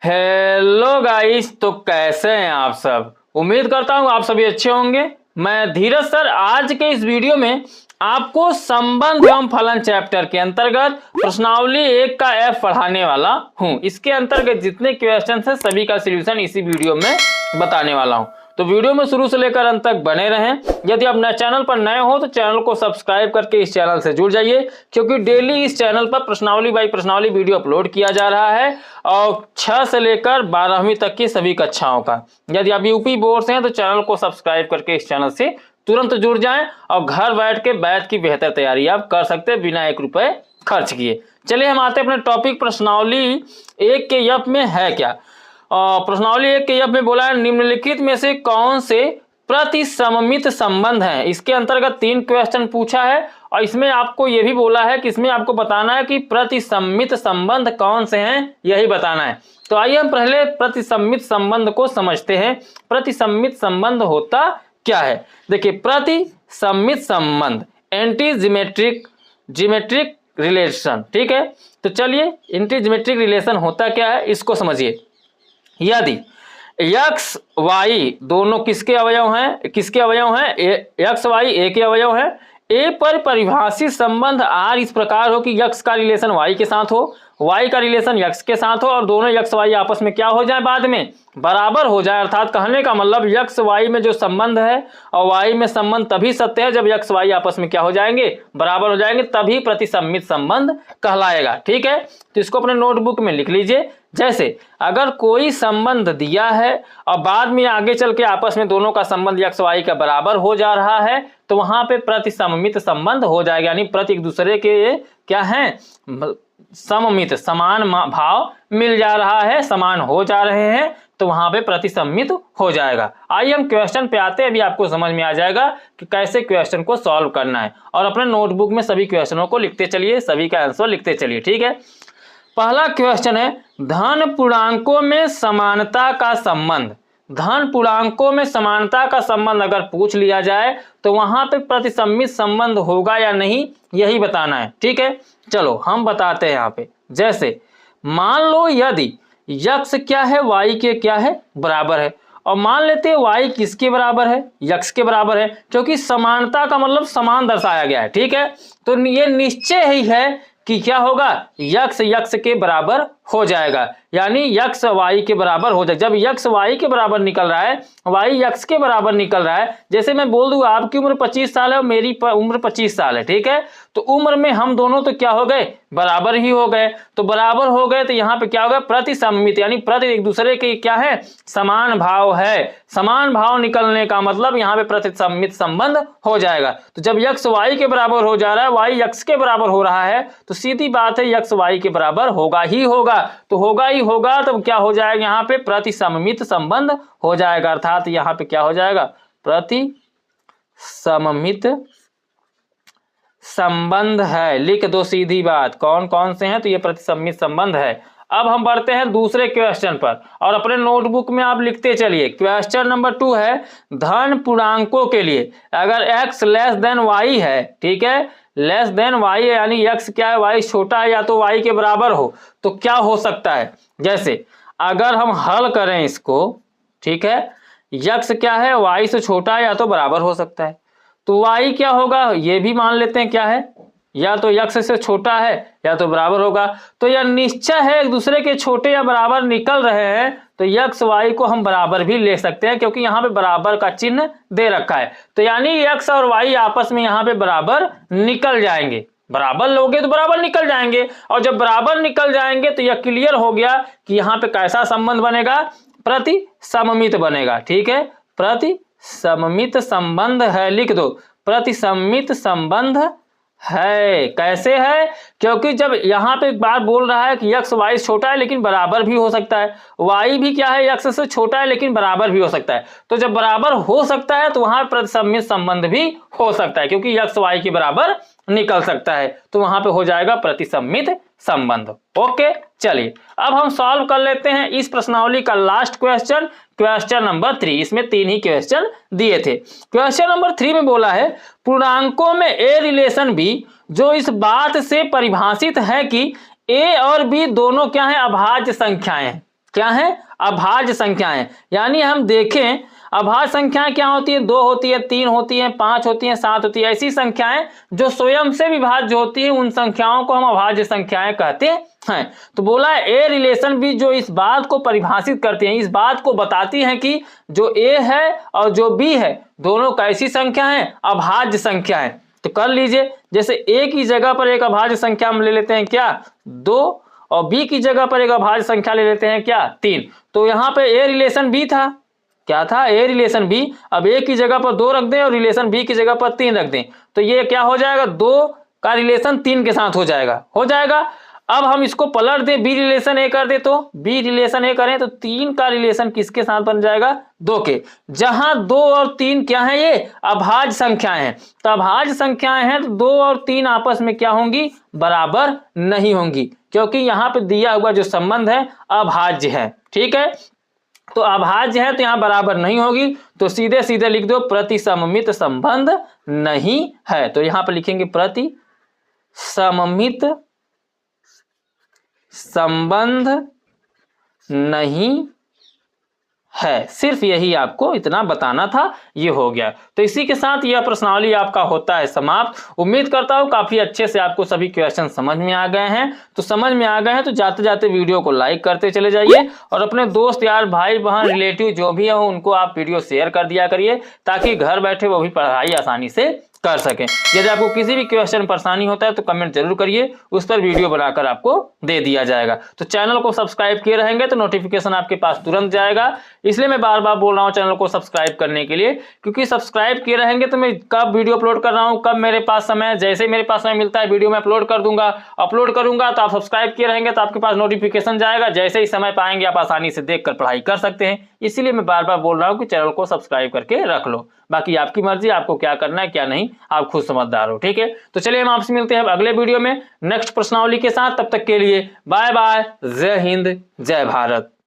Hello guys, तो कैसे हैं आप सब। उम्मीद करता हूं आप सभी अच्छे होंगे। मैं धीरज सर आज के इस वीडियो में आपको संबंध एवं फलन चैप्टर के अंतर्गत प्रश्नावली 1 का एफ पढ़ाने वाला हूं। इसके अंतर्गत जितने क्वेश्चन है सभी का सॉल्यूशन इसी वीडियो में बताने वाला हूं। तो वीडियो में शुरू से लेकर अंत तक बने रहें। यदि आप नए चैनल पर नए हो तो चैनल को सब्सक्राइब करके इस चैनल से जुड़ जाइए, क्योंकि डेली इस चैनल पर प्रश्नावली बाई प्रश्नावली वीडियो अपलोड किया जा रहा है और 6 से लेकर 12वीं तक की सभी कक्षाओं का। यदि आप यूपी बोर्ड से हैं तो चैनल को सब्सक्राइब करके इस चैनल से तुरंत जुड़ जाएं और घर बैठ के बैच की बेहतर तैयारी आप कर सकते हैं बिना 1 रुपए खर्च किए। चलिए हम आते हैं अपने टॉपिक प्रश्नावली 1 के यप में है क्या। प्रश्नावली 1 के यप में बोला है निम्नलिखित में से कौन से प्रतिसममित संबंध हैं। इसके अंतर्गत 3 क्वेश्चन पूछा है और इसमें आपको यह भी बोला है कि इसमें आपको बताना है कि प्रतिसममित संबंध कौन से हैं, यही बताना है। तो आइए हम पहले प्रतिसममित संबंध को समझते हैं। प्रतिसममित संबंध होता क्या है। देखिए, प्रतिसममित संबंध एंटी जिमेट्रिक रिलेशन, ठीक है। तो चलिए एंटी जिमेट्रिक रिलेशन होता क्या है इसको समझिए। यदि x y दोनों किसके अवयव हैं, x y a के अवयव हैं। a पर परिभाषित संबंध r इस प्रकार हो कि x का रिलेशन y के साथ हो, y का रिलेशन x के साथ हो और दोनों x y आपस में क्या हो जाए, बाद में बराबर हो जाए। अर्थात कहने का मतलब x y में जो संबंध है और y में संबंध तभी सत्य है जब x y आपस में क्या हो जाएंगे, बराबर हो जाएंगे, तभी प्रतिसममित संबंध कहलाएगा। ठीक है, तो इसको अपने नोटबुक में लिख लीजिए। जैसे अगर कोई संबंध दिया है और बाद में आगे चल के आपस में दोनों का संबंध x y का बराबर हो जा रहा है तो वहां पे प्रतिसममित संबंध हो जाएगा, यानी प्रति एक दूसरे के क्या है, सममित, समान भाव मिल जा रहा है, समान हो जा रहे हैं, तो वहां पे प्रतिसममित हो जाएगा। आइए हम क्वेश्चन पे आते हैं, अभी आपको समझ में आ जाएगा कि कैसे क्वेश्चन को सॉल्व करना है। और अपने नोटबुक में सभी क्वेश्चनों को लिखते चलिए, सभी का आंसर लिखते चलिए। ठीक है, पहला क्वेश्चन है धन पूर्णांकों में समानता का संबंध। धन पूर्णांकों में समानता का संबंध अगर पूछ लिया जाए तो वहां पे प्रतिसममित संबंध होगा या नहीं, यही बताना है। ठीक है, चलो हम बताते हैं यहाँ पे। जैसे मान लो यदि x क्या है, y के क्या है, बराबर है, और मान लेते हैं y किसके बराबर है, x के बराबर है, क्योंकि समानता का मतलब समान दर्शाया गया है। ठीक है, तो ये निश्चय ही है कि क्या होगा, x के बराबर हो जाएगा, यानी x y के बराबर हो जाएगा। जब x y के बराबर निकल रहा है, y x के बराबर निकल रहा है, जैसे मैं बोल दूं आपकी उम्र 25 साल है और मेरी उम्र 25 साल है, ठीक है, तो उम्र में हम दोनों तो क्या हो गए, बराबर ही हो गए। तो बराबर हो गए तो यहाँ पे क्या होगा, प्रतिसममित, यानी प्रति एक दूसरे के क्या है, समान भाव है। समान भाव निकलने का मतलब यहाँ पे प्रतिसममित संबंध हो जाएगा। तो जब x y के बराबर हो जा रहा है, y x के बराबर हो रहा है, तो सीधी बात है x y के बराबर होगा ही होगा। तो होगा ही होगा, तो क्या हो जाएगा, यहाँ पे प्रतिसममित संबंध हो जाएगा। अर्थात यहाँ पे क्या हो जाएगा, प्रतिसममित संबंध है। लिख दो सीधी बात, कौन कौन से हैं, तो ये प्रतिसममित संबंध है। अब हम बढ़ते हैं दूसरे क्वेश्चन पर और अपने नोटबुक में आप लिखते चलिए। क्वेश्चन नंबर 2 है धन पूर्णांकों के लिए अगर x लेस देन y है, ठीक है, लेस देन y है, यानी x क्या है, y छोटा है या तो y के बराबर हो, तो क्या हो सकता है। जैसे अगर हम हल करें इसको, ठीक है, x क्या है, y से छोटा है या तो बराबर हो सकता है, तो y क्या होगा, ये भी मान लेते हैं क्या है, या तो x से छोटा है या तो बराबर होगा। तो यह निश्चय है एक दूसरे के छोटे या बराबर निकल रहे हैं, तो x y को हम बराबर भी ले सकते हैं, क्योंकि यहाँ पे बराबर का चिन्ह दे रखा है। तो यानी x और y आपस में यहाँ पे बराबर निकल जाएंगे। बराबर लोगे तो बराबर निकल जाएंगे, और जब बराबर निकल जाएंगे तो यह क्लियर हो गया कि यहाँ पे कैसा संबंध बनेगा, प्रतिसममित बनेगा। ठीक है, प्रतिसममित संबंध है, लिख दो, प्रतिसममित संबंध है। कैसे है, क्योंकि जब यहाँ पे एक बार बोल रहा है कि x y छोटा है लेकिन बराबर भी हो सकता है, y भी क्या है, x से छोटा है लेकिन बराबर भी हो सकता है। तो जब बराबर हो सकता है तो वहां प्रतिसममित संबंध भी हो सकता है, क्योंकि x y के बराबर निकल सकता है, तो वहां पे हो जाएगा प्रतिसममित संबंध। ओके, चलिए अब हम सॉल्व कर लेते हैं इस प्रश्नावली का लास्ट क्वेश्चन, क्वेश्चन नंबर 3। इसमें 3 ही क्वेश्चन दिए थे। क्वेश्चन नंबर 3 में बोला है पूर्णांकों में ए रिलेशन बी जो इस बात से परिभाषित है कि ए और बी दोनों क्या है, अभाज्य संख्याएं हैं। क्या है? अभाज्य संख्याएं। यानी हम देखें अभाज्य संख्याएं क्या होती है? 2 होती है, 3 होती है, 5 होती है, 7 होती है। ऐसी संख्याएं जो स्वयं से विभाज्य होती है उन संख्याओं को हम अभाज्य संख्याएं कहते हैं। तो बोला ए रिलेशन बी जो इस बात को परिभाषित करती हैं, इस बात को बताती हैं कि जो ए है और जो बी है दोनों कैसी संख्या है? अभाज्य संख्या है। तो कर लीजिए, जैसे ए की जगह पर एक अभाज्य संख्या हम ले लेते हैं क्या? 2, और बी की जगह पर एक अभाज्य संख्या ले लेते हैं क्या? 3। तो यहाँ पे ए रिलेशन बी था, क्या था? A relation B. अब ए की जगह पर 2 रख दें और रिलेशन बी की जगह पर 3 रख दें, तो ये क्या हो जाएगा? 2 का रिलेशन 3 के साथ हो जाएगा। अब हम इसको पलट दें, बी रिलेशन ए कर दे, तो बी रिलेशन ए करें तो 3 का रिलेशन किसके साथ बन जाएगा? 2 के। जहां 2 और 3 क्या है? ये अभाज्य संख्याएं हैं। तो अभाज्य संख्याएं हैं तो 2 और 3 आपस में क्या होंगी? बराबर नहीं होंगी, क्योंकि यहाँ पे दिया हुआ जो संबंध है अभाज्य है। ठीक है, तो अभाज्य है तो यहाँ बराबर नहीं होगी, तो सीधे सीधे लिख दो प्रतिसममित संबंध नहीं है। तो यहाँ पर लिखेंगे प्रतिसममित संबंध नहीं है। सिर्फ यही आपको इतना बताना था, ये हो गया। तो इसी के साथ यह प्रश्नावली आपका होता है समाप्त। उम्मीद करता हूँ काफी अच्छे से आपको सभी क्वेश्चन समझ में आ गए हैं। तो समझ में आ गए हैं तो जाते जाते वीडियो को लाइक करते चले जाइए और अपने दोस्त यार भाई बहन रिलेटिव जो भी हो उनको आप वीडियो शेयर कर दिया करिए, ताकि घर बैठे वो भी पढ़ाई आसानी से कर सकें। यदि आपको किसी भी क्वेश्चन परेशानी होता है तो कमेंट जरूर करिए, उस पर वीडियो बनाकर आपको दे दिया जाएगा। तो चैनल को सब्सक्राइब किए रहेंगे तो नोटिफिकेशन आपके पास तुरंत जाएगा। इसलिए मैं बार बार बोल रहा हूँ चैनल को सब्सक्राइब करने के लिए, क्योंकि सब्सक्राइब किए रहेंगे तो मैं कब वीडियो अपलोड कर रहा हूँ, कब मेरे पास समय, जैसे मेरे पास समय मिलता है वीडियो में अपलोड करूंगा। तो आप सब्सक्राइब किए रहेंगे तो आपके पास नोटिफिकेशन जाएगा, जैसे ही समय पाएंगे आप आसानी से देखकर पढ़ाई कर सकते हैं। इसीलिए मैं बार बार बोल रहा हूँ कि चैनल को सब्सक्राइब करके रख लो। बाकी आपकी मर्जी, आपको क्या करना है क्या नहीं, आप खुद समझदार हो। ठीक है, तो चलिए हम आपसे मिलते हैं अगले वीडियो में नेक्स्ट प्रश्नावली के साथ। तब तक के लिए बाय बाय, जय हिंद, जय भारत।